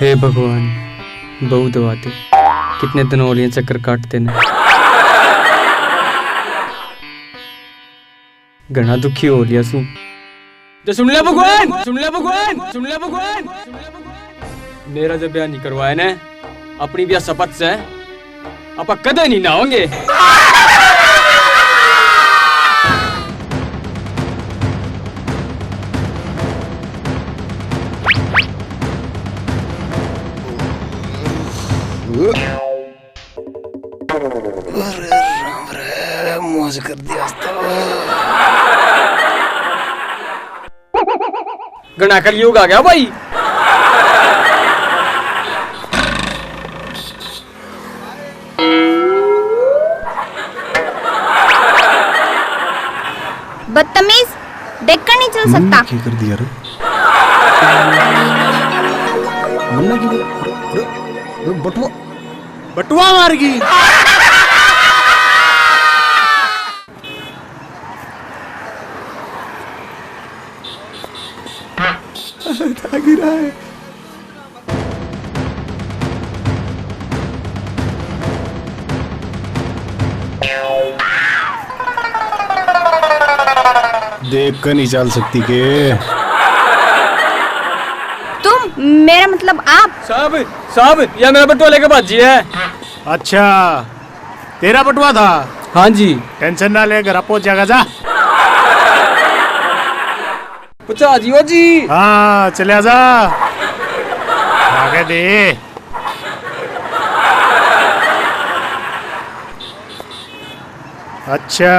हे भगवान, बहु दवा दे। कितने दिन हो लिए चक्कर काटते ने। घना दुखी हो लिया सू। तो सुन ले भगवान, सुन ले भगवान, सुन ले भगवान। मेरा जब ब्याह नहीं करवाया ने, अपनी ब्याह शपथ से आप कदे नहीं ना होंगे। अरे राम रे, मौज कर दिया घना कलयुग आ गया भाई। बदतमीज, देखकर नहीं चल सकता। क्या कर दिया रे? मुन्ना की बटुआ बटुआ मार गई। गिरा है। देख कर नहीं चल सकती के? तुम, मेरा मतलब आप। साहब, साहब, यह मेरा बटुआ लेके भाजी है। अच्छा, तेरा बटुआ था? हाँ जी। टेंशन ना ले, घर पहुंच जाएगा। जा पूछा जी जी। हाँ, चले आजा। आगे दे। अच्छा,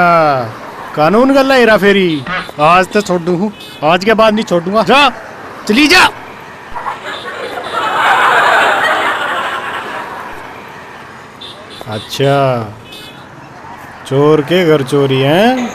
कानून गल्ला हेरा फेरी। आज तो छोड़ दूं, आज के बाद नहीं छोड़ूंगा। जा, चली जा। अच्छा, चोर के घर चोरी है।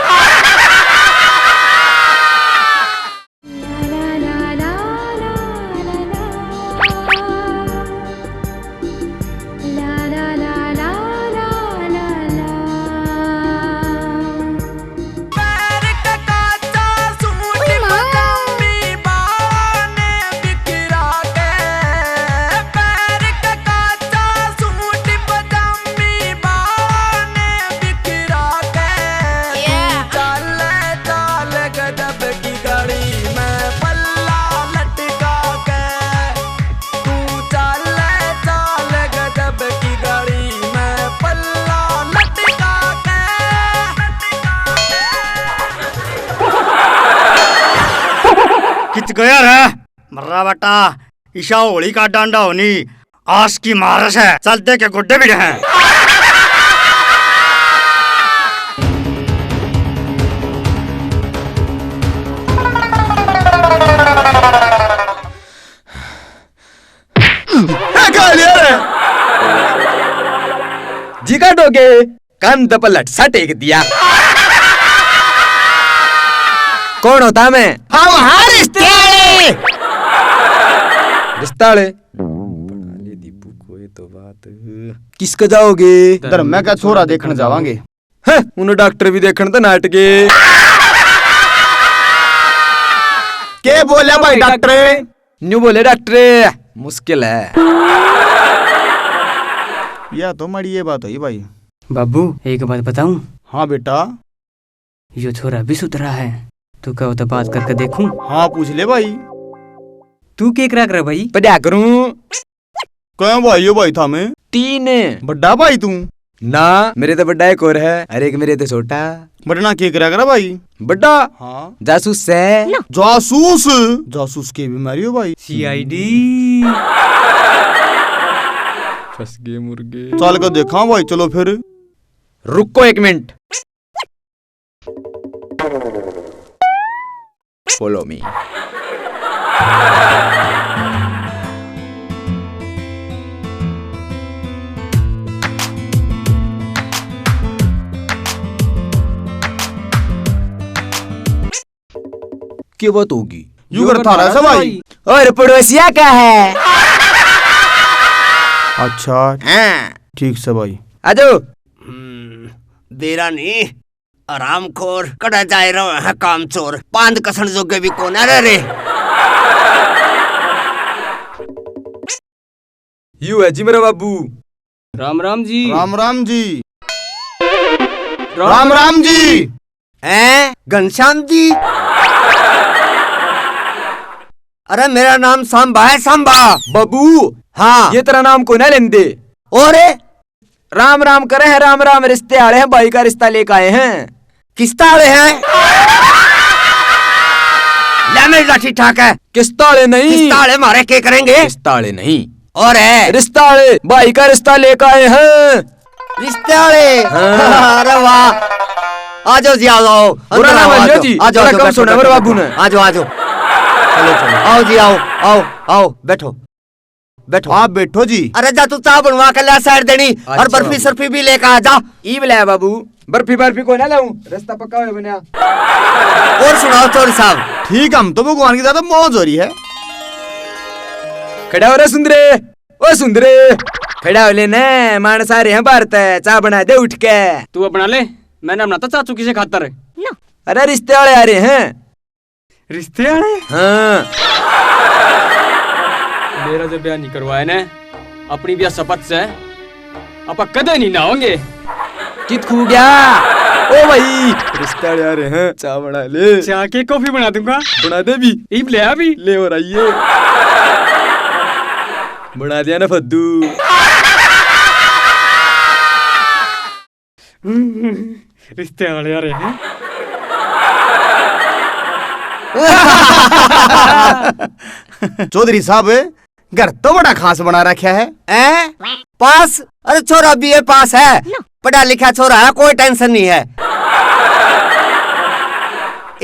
कित गया रे मर्रा बेटा। ईशा होली का डांडा होनी, आस की मारस है। चलते के गुड्डे भी हैं। जी काटोगे कंध पर लट सा टेक दिया। कौन होता मैं? हम हर रिश्तेदार। रिश्ताले दीपू को ये तो बात। किसका जाओगे? धर्म का छोरा देखने जावांगे। उन्हें डॉक्टर भी देखने तो नाटके। के बोले भाई डॉक्टर? न्यू बोले डॉक्टर, मुश्किल है। या तो मड़ी ये बात हुई भाई। बाबू एक बात बताऊं? हाँ बेटा। यो छोरा भी सुधरा है। तू कहो तो बात करके देखूं? हाँ, पूछ ले भाई। तू क्या करा कर भाई? पढ़ा करूं। क्यों भाई? यो भाई था मैं। तीन बड्डा भाई तू? ना, मेरे तो बड्डा एक और है। अरे एक मेरे तो छोटा। बड़ना क्या करा करा भाई? बड्डा हाँ, जासूस से। जासूस? जासूस की बीमारी हो भाई। CID। फंस गए मुर्गे। चल कर देखा भाई। चलो फिर। रुको एक मिनट। Follow me. क्या बात होगी? यू कर था रहा भाई। और पड़ोसिया का है। अच्छा, हैं ठीक से भाई। आजो। देरा नहीं, आराम खोर कड़ा जाए रहा है काम चोर। पांद कसन जोगे भी कौन है रे। यू है जी मेरा बाबू। राम राम जी। राम राम जी। राम राम जी। घनश्याम जी। अरे मेरा नाम सांबा है, सांबा। बाबू हाँ ये तेरा नाम को ना लेंदे। और राम राम करे हैं, राम राम रिश्ते आले हैं, भाई का रिश्ता लेकर आए हैं। किस्ता वाले हैं? ले मेरी लाठी ठाक है। किस्ता वाले नहीं, किस्ता वाले मारे क्या करेंगे? किस्ता वाले नहीं, और है रिश्ता वाले, भाई का रिश्ता लेकर आए हैं। रिश्ते वाले। हाँ। अरे वाह, आ जाओ जी, आ जाओ। बुरा ना मानियो जी, आ जाओ, बड़ा कम सुना मेरे बाबू ने। आ जाओ, आ जाओ, चलो चलो, आओ जी, आओ आओ आओ, बैठो बैठो। आप बैठो जी। अरे जा तू चाय बनवा के ला, साइड देनी, और अच्छा बर्फी सर्फी भी लेकर आ जा। ई ले बाबू, बर्फी बर्फी को ना लाऊं, रास्ता पक्का हो बना। और सुनाओ चोरी साहब। ठीक, हम तो भगवान की ज्यादा मौज हो रही है। खड़ा हो रे सुंदरे, ओ सुंदरे, खड़ा हो ले ने, मान सारे हैं भारत है, चाय बना दे उठ के। तू अब बना ले, मैंने बनाता चाचू किसे खातर है। अरे रिश्ते वाले आ रहे हैं। रिश्ते वाले? हाँ मेरा जब ब्याह नहीं करवाया ने, अपनी ब्याह शपथ से आप कदे नहीं नहाओगे। कित खू गया। ओ भाई रिश्ते वाले आ रहे हैं, चाय बना ले। चाय के कॉफी बना दूंगा। बना दे भी, ईब ले अभी। ले और आइए, बना दिया ना फद्दू। रिश्ते वाले आ रहे हैं। चौधरी साहब घर तो बड़ा खास बना रखा है। पास? अरे छोरा बीए पास है, पढ़ा लिखा छोरा है, कोई टेंशन नहीं है।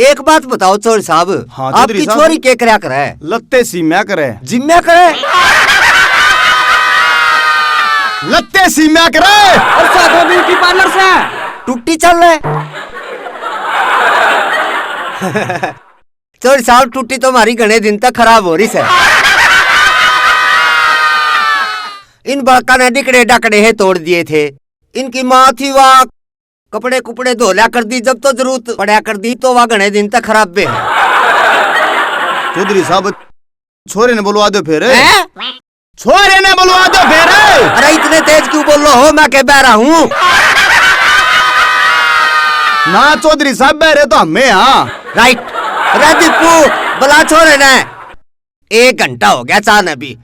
एक बात बताओ चोरी साहब, हाँ, चौधरी आपकी साहब। छोरी क्या करया करे? लत्ते सीम्या करे। जिम्मे करे? लत्ते सीम्या करे। और साधु ब्यूटी पार्लर से टुट्टी चल रहे। चोरी साहब टुट्टी तो हमारी घने दिन तक खराब हो रही है। इन बड़का ने डिकड़े डकड़े है तोड़ दिए थे। इनकी माँ थी वह कपड़े कुपड़े धोला कर दी, जब तो जरूरत पड़ा कर दी, तो वह घने दिन तक खराब भी है। चौधरी साहब छोरे ने बुलवा दो फिर। हैं? छोरे ने बुलवा दो फिर। अरे इतने तेज क्यों बोल रहे हो? मैं कह बह रहा हूँ ना चौधरी साहब बहरे तो हमें। हाँ राइट। अरे दीपू बुला छोरे ने, 1 घंटा हो गया चाह ने भी।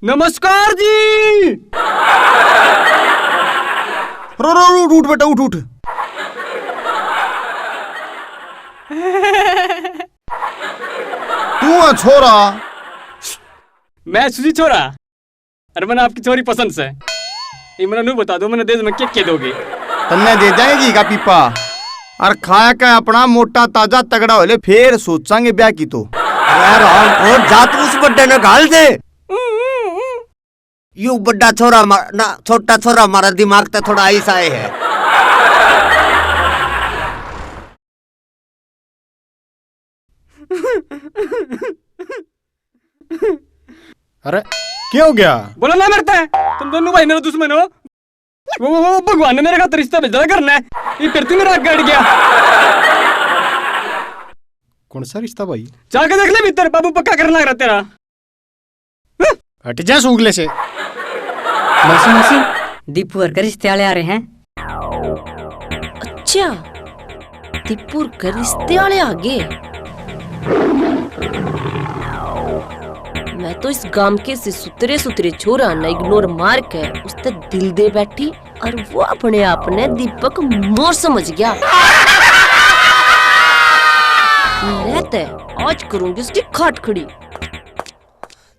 नमस्कार जी। रो रो उठ उठ बेटा, उठ उठ। तू है छोरा? मैं सुजी छोरा। अरे मैंने आपकी चोरी पसंद से, ये मैंने नू बता दो, मैंने देश में क्या दोगे। तन्ने दे जाएगी का पीपा और खाया का अपना मोटा ताजा तगड़ा हो ले, फिर सोचांगे ब्याह की। तो अरे राम को जा तू उस बड्डे ने गाल दे। यू बड्डा छोरा ना छोटा छोरा, हमारा दिमाग तो थोड़ा ऐसा है। अरे क्या हो गया? बोला ना मरता है, तुम दोनों भाई मेरे दुश्मन हो। वो भगवान ने मेरे खातिर रिश्ता भेजा करना है, ये फिर तू मेरा गड़ गया। कौन सा रिश्ता भाई? जाके देख ले भीतर, बाबू पक्का करना लग रहा तेरा। हट जा सूगले से। मासी मासी, दीपू और रिश्ते वाले आ रहे हैं। अच्छा, दीपू और रिश्ते वाले आगे। मैं तो इस गांव के से सुतरे सुतरे छोरा न इग्नोर मार के उससे दिल दे बैठी, और वो अपने आप ने दीपक मोर समझ गया। रहते आज करूंगी उसकी खाट खड़ी।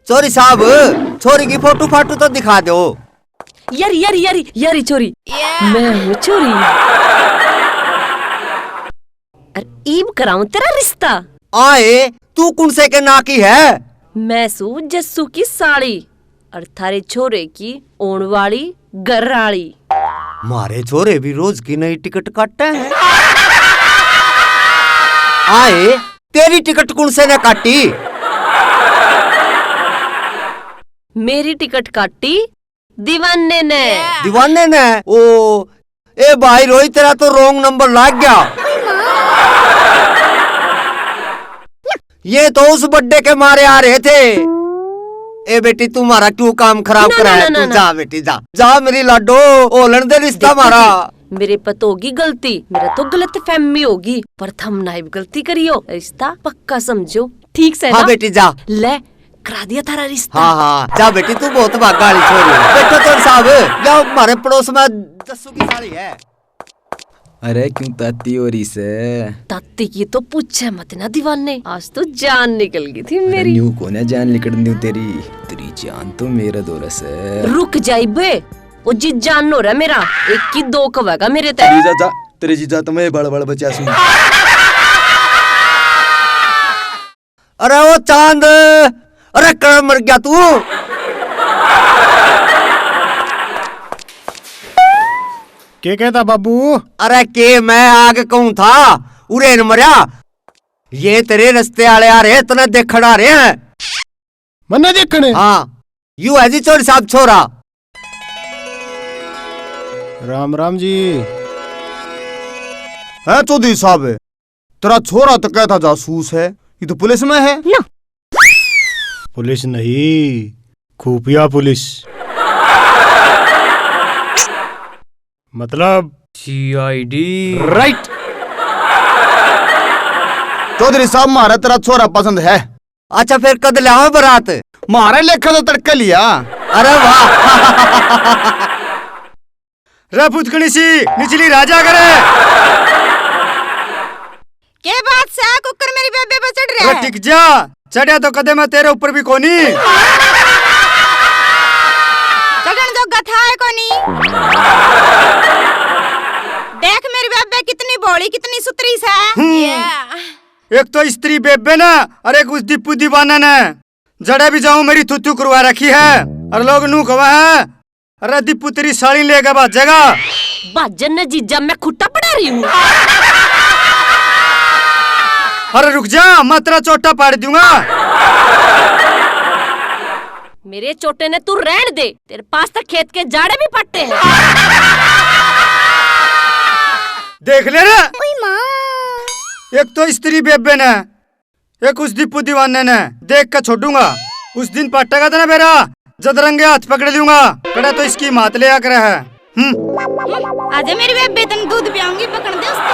चोरी साहब छोरी की फोटो फाटू तो दिखा दो। यारी यारी यारी यारी चोरी, मैं हूँ चोरी। अरे ईब कराऊं तेरा रिश्ता। आए तू कौन से के ना की है? मैं सू जस्सू की साड़ी और थारे छोरे की ओण वाली गर्राड़ी। मारे छोरे भी रोज की नई टिकट काटते हैं। आए तेरी टिकट कौन से ने काटी? मेरी टिकट काटी दीवाने ने। दीवाने ने? ओ ए भाई रोहित तेरा तो रॉन्ग नंबर लग गया। ये तो उस बर्थडे के मारे आ रहे थे। ए बेटी तुम्हारा क्यों काम खराब ना, करा ना, है? ना, तू ना। जा बेटी जा जा मेरी लाडो, ओलन दे रिश्ता हमारा। मेरे पतो होगी गलती, मेरा तो गलत फहमी होगी, पर थम नाइब गलती करियो, रिश्ता पक्का समझो, ठीक से हाँ ना? बेटी जा। ले करा दिया थारा रिश्ता। हाँ हाँ जा बेटी, तू बहुत भागा वाली छोरी है। बैठो तो साहब, जाओ हमारे पड़ोस में दस्सू की साड़ी है। अरे क्यों ताती हो रही से? ताती की तो पूछे मत ना दीवाने, आज तो जान निकल गई थी अरे मेरी। न्यू को ना जान निकल दूं तेरी, तेरी जान तो मेरा दोरस है। रुक जाई बे, वो जी जान नो रहा मेरा, एक की दो कवेगा मेरे ते। तेरे जीजा तो मैं बड़ बड़ बचा सुन। अरे वो चांद, अरे कड़ मर गया तू। के कहता बाबू? अरे के मैं आगे कहूं था, उरे न मरिया। ये तेरे रस्ते आले आ रहे, तने देखण आ रहे हैं। मन्ना देखने? हाँ यू है जी चोरी साहब छोरा। राम राम जी। है चौधरी साहब, तेरा छोरा तो कहता जासूस है, ये तो पुलिस में है। पुलिस नहीं, खुफिया पुलिस। मतलब CID। राइट। चौधरी साहब मारा तेरा छोरा पसंद है। अच्छा फिर कद लाओ बारात? मारे लेखा तो तड़के लिया। अरे वाह। रे पुतकनी सी निचली राजा करे। के बात से कुकर मेरी बेबे पे चढ़ रहा रे है? टिक जा, चढ़िया तो कदे मैं तेरे ऊपर भी कोनी। चढ़न जोगा था है कोनी। देख मेरी बेबे कितनी भोली कितनी सुतरी से। एक तो स्त्री बेबे ना, और एक उस दीपू दीवाना ने जड़े भी जाऊं मेरी थुथु करवा रखी है, और लोग नू कहा है अरे दीपू तेरी साड़ी लेगा भाजेगा। बाजन ने जीजा मैं खुट्टा पड़ा रही हूँ। अरे रुक जा, मैं तेरा चोटा पाड़ दूंगा। मेरे चोटे ने तू रहन दे, तेरे पास तक खेत के जाड़े भी पट्टे हैं। देख ले रे, एक तो स्त्री बेबे ने, एक उस दीपू दीवाने ने, देख कर छोड़ूंगा। उस दिन पट्टेगा था ना मेरा, जदरंगे हाथ पकड़ लूंगा। कड़ा तो इसकी मात ले आकर है। आज मेरी बेबे तन दूध पियाऊंगी, पकड़ दे उसको।